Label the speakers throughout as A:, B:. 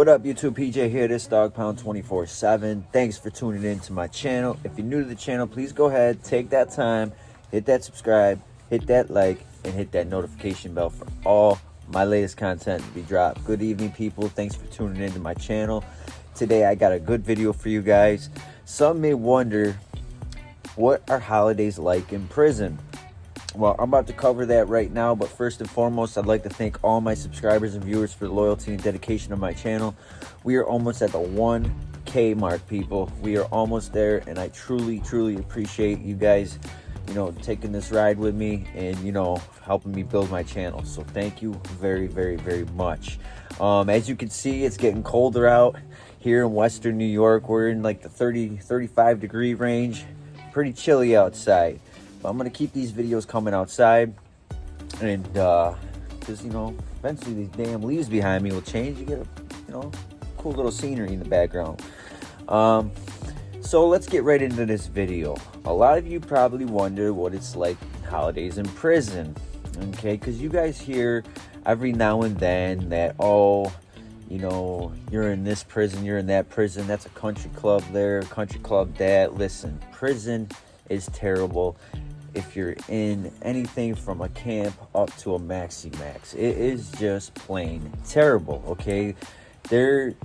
A: What up, YouTube? PJ here, this Dog Pound 24/7. Thanks for tuning in to my channel. If you're new to the channel, please go ahead, take that time, hit that subscribe, hit that like, and hit that notification bell for all my latest content to be dropped. Good evening, people. Thanks for tuning into my channel. Today, I got a good video for you guys. Some may wonder, what are holidays like in prison? Well, I'm about to cover that right now, but first and foremost, I'd like to thank all my subscribers and viewers for the loyalty and dedication of my channel. We are almost at the 1K mark, people. We are almost there, and I truly appreciate you guys, taking this ride with me and, helping me build my channel. So thank you very much. As you can see, it's getting colder out here in Western New York. We're in like the 35 degree range. Pretty chilly outside. But I'm going to keep these videos coming outside, and because eventually these damn leaves behind me will change. You get a cool little scenery in the background. So let's get right into this video. A lot of you probably wonder what it's like holidays in prison, okay? Because you guys hear every now and then that, you're in this prison, you're in that prison, that's a country club there, country club that. Listen, prison is terrible. If you're in anything from a camp up to a maxi max, it is just plain terrible, okay? There's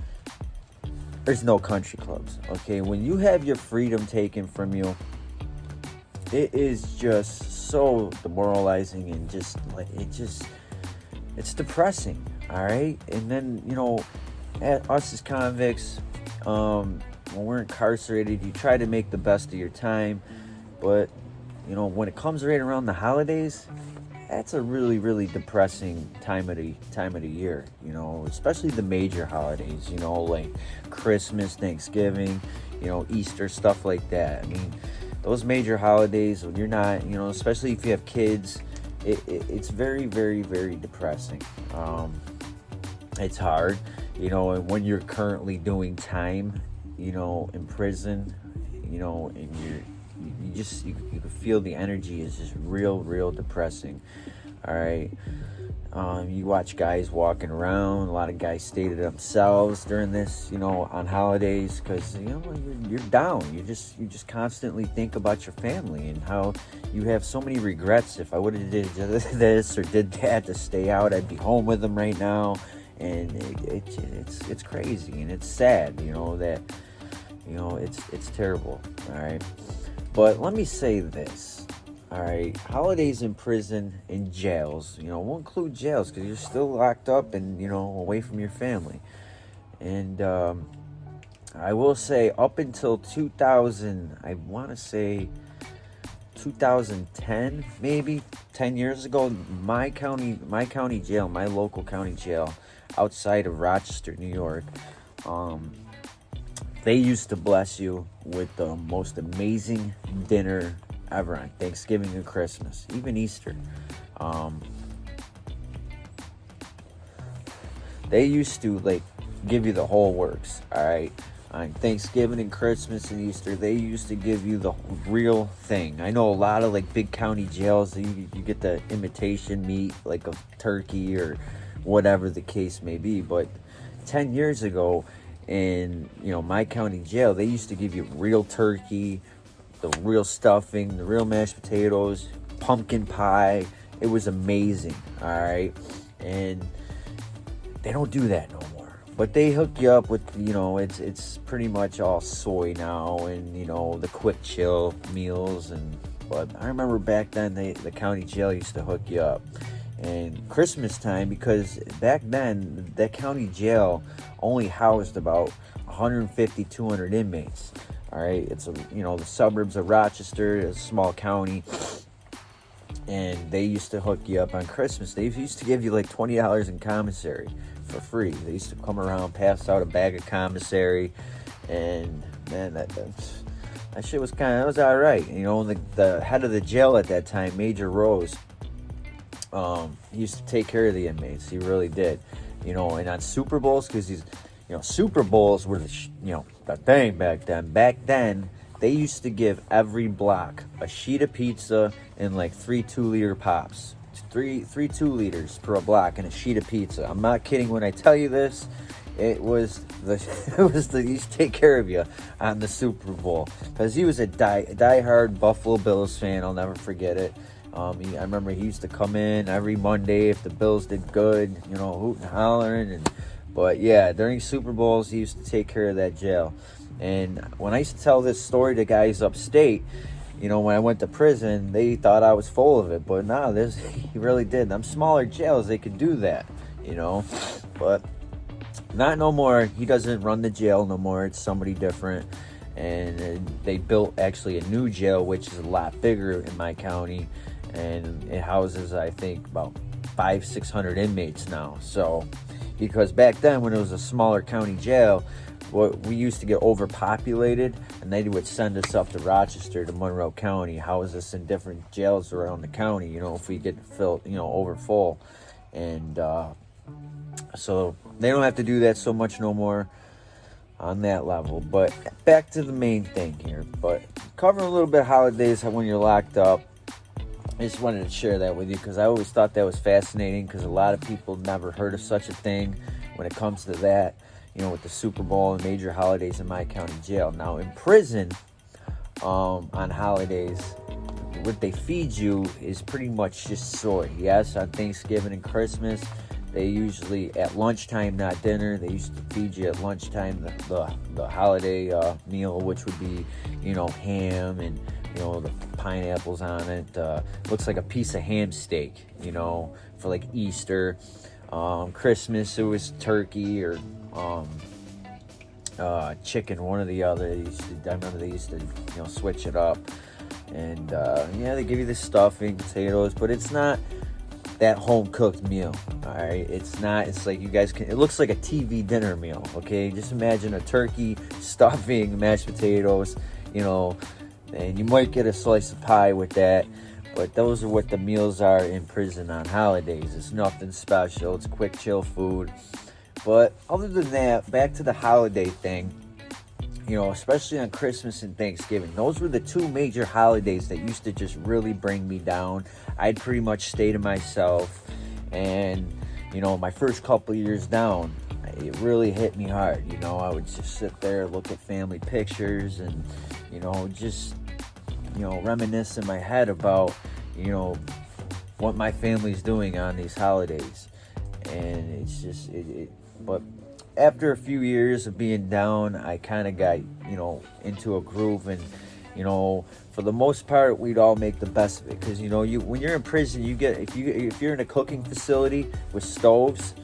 A: no country clubs, okay? When you have your freedom taken from you, it is just so demoralizing, and it's depressing, all right? And then, us as convicts, when we're incarcerated, you try to make the best of your time, but when it comes right around the holidays, that's a really depressing time of the year, especially the major holidays, like Christmas, Thanksgiving, Easter, stuff like that. I mean, those major holidays, when you're not, especially if you have kids, it's very depressing. It's hard, and when you're currently doing time, in prison, and you can feel the energy is just real depressing. All right. You watch guys walking around. A lot of guys stay to themselves during this, on holidays, because you're down. You just constantly think about your family and how you have so many regrets. If I would have did this or did that to stay out, I'd be home with them right now. And it's crazy, and it's sad, that it's terrible. All right. But let me say this, all right? Holidays in prison and jails, won't include jails because you're still locked up and, away from your family. And I will say up until 2000, I want to say 2010, maybe 10 years ago, my county jail, my local county jail outside of Rochester, New York, they used to bless you with the most amazing dinner ever on Thanksgiving and Christmas, even Easter. They used to give you the whole works, all right? On Thanksgiving and Christmas and Easter, they used to give you the real thing. I know a lot of big county jails, you get the imitation meat, like a turkey or whatever the case may be. But 10 years ago, in my county jail, they used to give you real turkey, the real stuffing, the real mashed potatoes, pumpkin pie. It was amazing, all right? And they don't do that no more. But they hook you up with, it's pretty much all soy now, and the quick chill meals. But I remember back then the county jail used to hook you up. And Christmas time, because back then that county jail only housed about 150, 200 inmates. All right, it's the suburbs of Rochester, a small county, and they used to hook you up on Christmas. They used to give you $20 in commissary for free. They used to come around, pass out a bag of commissary, and man, that shit was all right. The head of the jail at that time, Major Rose, he used to take care of the inmates. He really did. And on Super Bowls, because Super Bowls were the thing back then. Back then, they used to give every block a sheet of pizza and 3 2-liter pops. Three 2 liters per block and a sheet of pizza. I'm not kidding when I tell you this. it was the he used to take care of you on the Super Bowl, because he was a die-hard Buffalo Bills fan. I'll never forget it. I remember he used to come in every Monday if the Bills did good, hooting and hollering. But yeah, during Super Bowls, he used to take care of that jail. And when I used to tell this story to guys upstate, when I went to prison, they thought I was full of it. But no, he really did. Them smaller jails, they could do that, But not no more. He doesn't run the jail no more. It's somebody different. And they built actually a new jail, which is a lot bigger in my county. And it houses, I think, about 500-600 inmates now. So, because back then when it was a smaller county jail, we used to get overpopulated, and they would send us up to Rochester, to Monroe County, house us in different jails around the county, if we get filled, over full. And so they don't have to do that so much no more on that level. But back to the main thing here. But covering a little bit of holidays when you're locked up. I just wanted to share that with you because I always thought that was fascinating, because a lot of people never heard of such a thing when it comes to that, with the Super Bowl and major holidays in my county jail. Now, in prison, on holidays, what they feed you is pretty much just soy. Yes, on Thanksgiving and Christmas, they usually at lunchtime, not dinner. They used to feed you at lunchtime the holiday meal, which would be, ham and the pineapples on it. Looks like a piece of ham steak, for like Easter. Christmas, it was turkey or chicken, one or the other. I remember they used to, switch it up. And they give you the stuffing, potatoes, but it's not that home cooked meal. All right, it's not. It's like it looks like a TV dinner meal. Okay, just imagine a turkey, stuffing, mashed potatoes, and you might get a slice of pie with that. But those are what the meals are in prison on holidays. It's nothing special. It's quick, chill food. But other than that, back to the holiday thing, especially on Christmas and Thanksgiving, those were the two major holidays that used to just really bring me down. I'd pretty much stay to myself. And, my first couple years down, it really hit me hard. I would just sit there, look at family pictures and, just reminisce in my head about, what my family's doing on these holidays. And it's just, but after a few years of being down, I kind of got, into a groove. And, for the most part, we'd all make the best of it. Because, when you're in prison, you get, if you're in a cooking facility with stoves,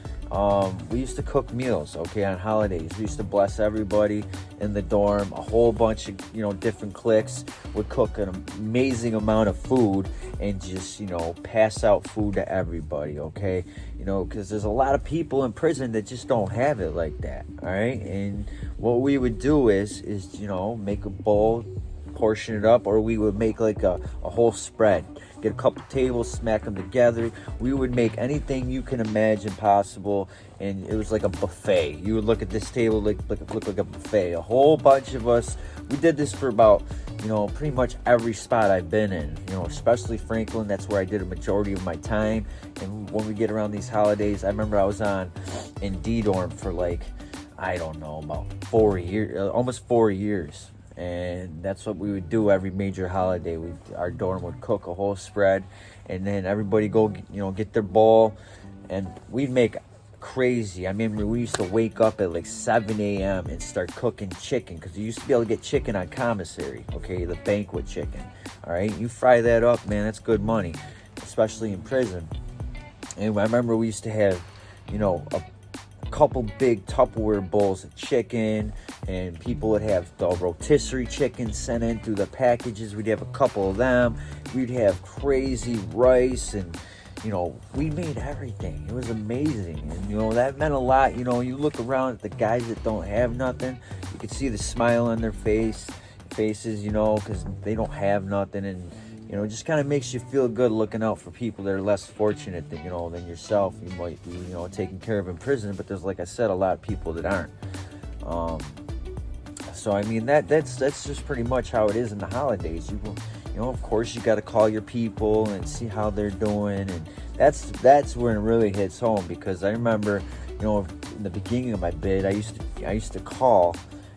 A: we used to cook meals, on holidays. We used to bless everybody in the dorm. A whole bunch of, different cliques would cook an amazing amount of food and just, pass out food to everybody, okay? Because there's a lot of people in prison that just don't have it like that, all right? And what we would do is make a bowl, portion it up, or we would make like a whole spread. Get a couple tables, smack them together. We would make anything you can imagine possible, and it was like a buffet. You would look at this table, look like a buffet. A whole bunch of us. We did this for about, pretty much every spot I've been in. Especially Franklin. That's where I did a majority of my time. And when we get around these holidays, I remember I was in D-dorm for about 4 years, almost 4 years. And that's what we would do every major holiday. Our dorm would cook a whole spread, and then everybody go, get their bowl, and we'd make crazy. I mean, we used to wake up at like 7 a.m. and start cooking chicken, because you used to be able to get chicken on commissary, the banquet chicken. All right, you fry that up, man, that's good money, especially in prison. And I remember we used to have, a couple big Tupperware bowls of chicken, and people would have the rotisserie chicken sent in through the packages. We'd have a couple of them. We'd have crazy rice, and we made everything. It was amazing. And that meant a lot. You look around at the guys that don't have nothing, you could see the smile on their faces, because they don't have nothing. And it just kind of makes you feel good looking out for people that are less fortunate than yourself. You might be, taken care of in prison, but there's, like I said, a lot of people that aren't. So I mean, that's just pretty much how it is in the holidays. Of course, you got to call your people and see how they're doing, and that's when it really hits home. Because I remember, in the beginning of my bid, I used to call,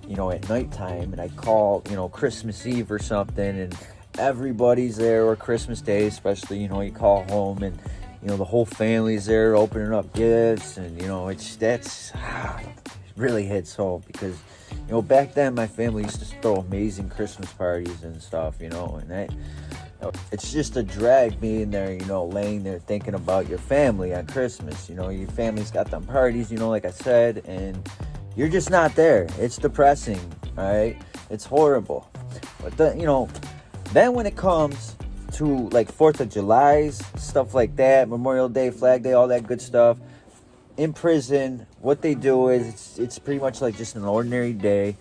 A: at nighttime, and I call, Christmas Eve or something, and everybody's there, or Christmas Day especially, you call home, and the whole family's there opening up gifts, and it really hits home, because back then my family used to throw amazing Christmas parties and stuff, and that, it's just a drag being there, laying there thinking about your family on Christmas. Your family's got them parties, like I said, and you're just not there. It's depressing, all right? It's horrible. But then when it comes to like 4th of July's, stuff like that, Memorial Day, Flag Day, all that good stuff, in prison, what they do is it's pretty much like just an ordinary day,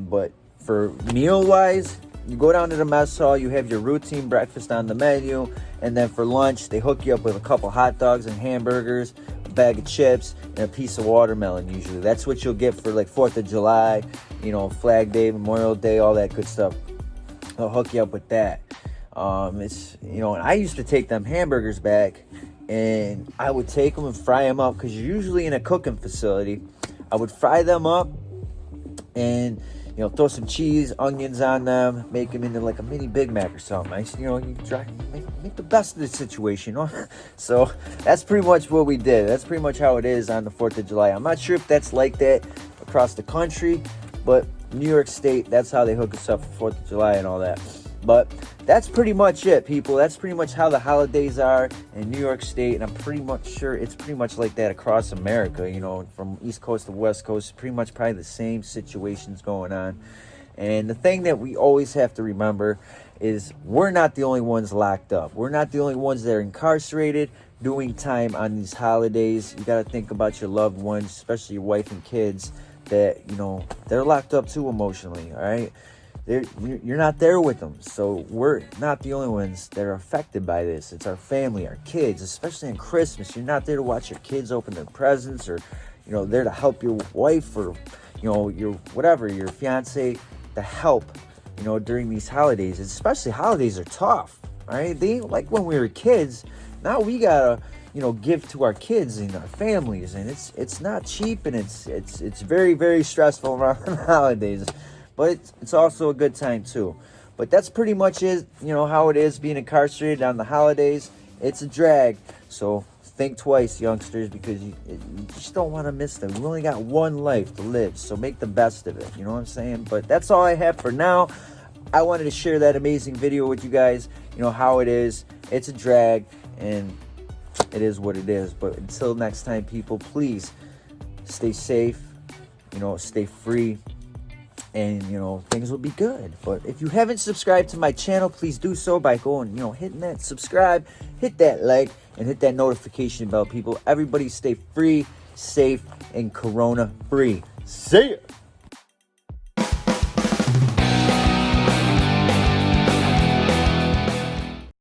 A: but for meal-wise, you go down to the mess hall, you have your routine breakfast on the menu, and then for lunch, they hook you up with a couple hot dogs and hamburgers, a bag of chips, and a piece of watermelon usually. That's what you'll get for like 4th of July, Flag Day, Memorial Day, all that good stuff. They'll hook you up with that. And I used to take them hamburgers back, and I would take them and fry them up, because you're usually in a cooking facility. I would fry them up and throw some cheese, onions on them, make them into like a mini Big Mac or something. You try make the best of the situation, So that's pretty much what we did. That's pretty much how it is on the 4th of July. I'm not sure if that's like that across the country, but New York State, that's how they hook us up for 4th of July and all that. But that's pretty much it, people. That's pretty much how the holidays are in New York State, and I'm pretty much sure it's pretty much like that across America, from East Coast to West Coast, pretty much probably the same situations going on. And the thing that we always have to remember is we're not the only ones locked up. We're not the only ones that are incarcerated doing time on these holidays. You got to think about your loved ones, especially your wife and kids, that, they're locked up too emotionally, all right? You're not there with them, so we're not the only ones that are affected by this. It's our family, our kids, especially on Christmas. You're not there to watch your kids open their presents, or there to help your wife, or your fiance, to help during these holidays. Especially holidays are tough, all right? They ain't like when we were kids. Now we gotta give to our kids and our families, and it's not cheap, and it's very, very stressful around the holidays. But it's also a good time too. But that's pretty much it, how it is being incarcerated on the holidays. It's a drag. So think twice, youngsters, because you just don't want to miss them. You only got one life to live, so make the best of it. You know what I'm saying? But that's all I have for now. I wanted to share that amazing video with you guys. How it is. It's a drag, and it is what it is. But until next time, people, please stay safe, stay free. And, things will be good. But if you haven't subscribed to my channel, please do so by going, hitting that subscribe, hit that like, and hit that notification bell, people. Everybody stay free, safe, and corona free. See ya!